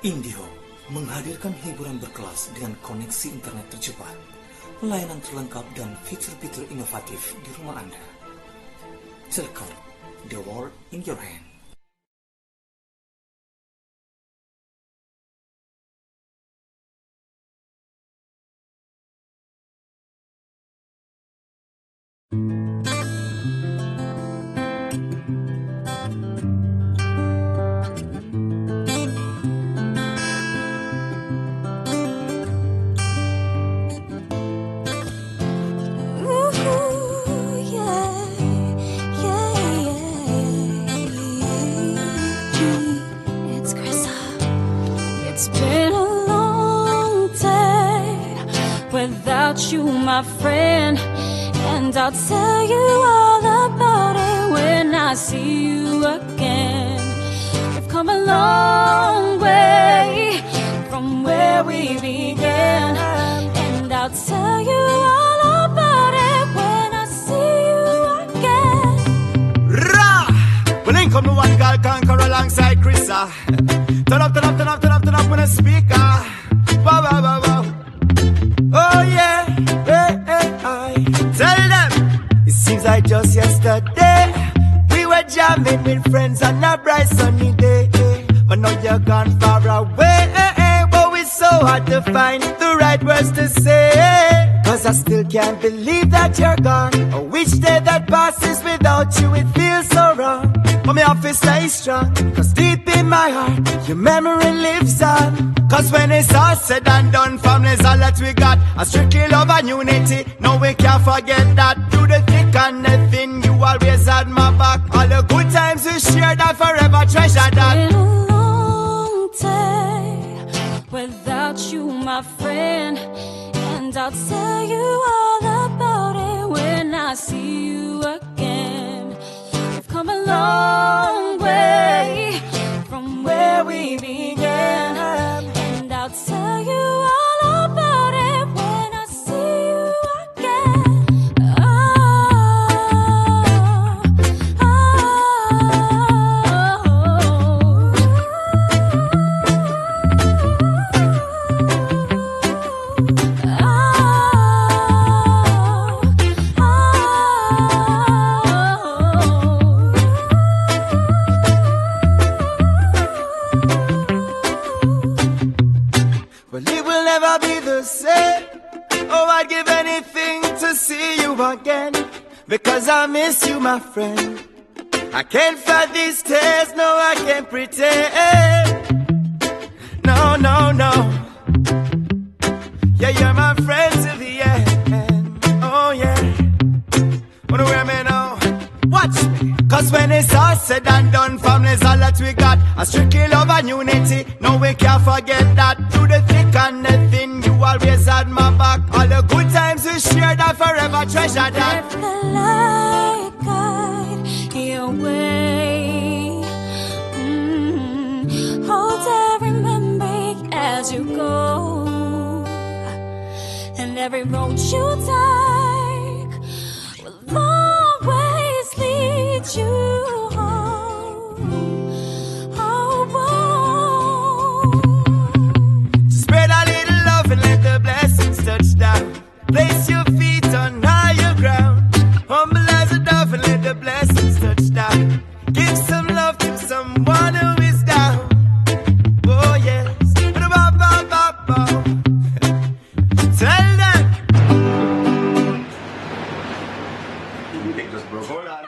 Indihome menghadirkan hiburan berkelas dengan koneksi internet tercepat, layanan terlengkap dan fitur-fitur inovatif di rumah Anda. Telkom, the world in your hand. It's been a long day without you, my friend, and I'll tell you all about it when I see you again. We've come a long way from where we began, and I'll tell you all about it when I see you again. Rah! When in come the one girl conquer alongside Chrissa. Turn up, turn up, turn up, turn up, turn up with a speaker. Wow, wow, wow, wow. Oh yeah, hey, hey, I tell them. It seems like just yesterday we were jamming with friends on a bright sunny day. But now you're gone far away. But it's so hard to find the right words to say. Cause I still can't believe that you're gone. Or which day that passes without you, it feels so wrong. But me have to stay strong, cause deep in my heart your memory lives on. Cause when it's all said and done, family's all that we got. A strictly love and unity, no we can't forget that. Through the thick and the thin, you always had my back. All the good times we shared, I forever treasure that. It's been a long day without you, my friend, and I'll tell you all about it when I see you again. We've come a long way from where we began, and I'll tell you all about it when I see you again. Well, it will never be the same. Oh, I'd give anything to see you again, because I miss you, my friend. I can't fight these tears, no, I can't pretend. No, no, no. Yeah, you're my friend to the end. Oh, yeah. Wanna wear me now? Watch me. Cause when it's all said and done, family's all that we got. A strictly love and unity, no we can't forget that. Through the thick and the thin, you always had my back. All the good times we shared, I forever treasure that. Let the light guide your way. Hold every memory as you go, and every road you take will always lead you home. Spread a little love and let the blessings touch down. Place your feet on higher ground. Humble as a dove and let the blessings touch down. Give some love to someone who is down. Oh yes. Tell them. You take this, bro. Hold on.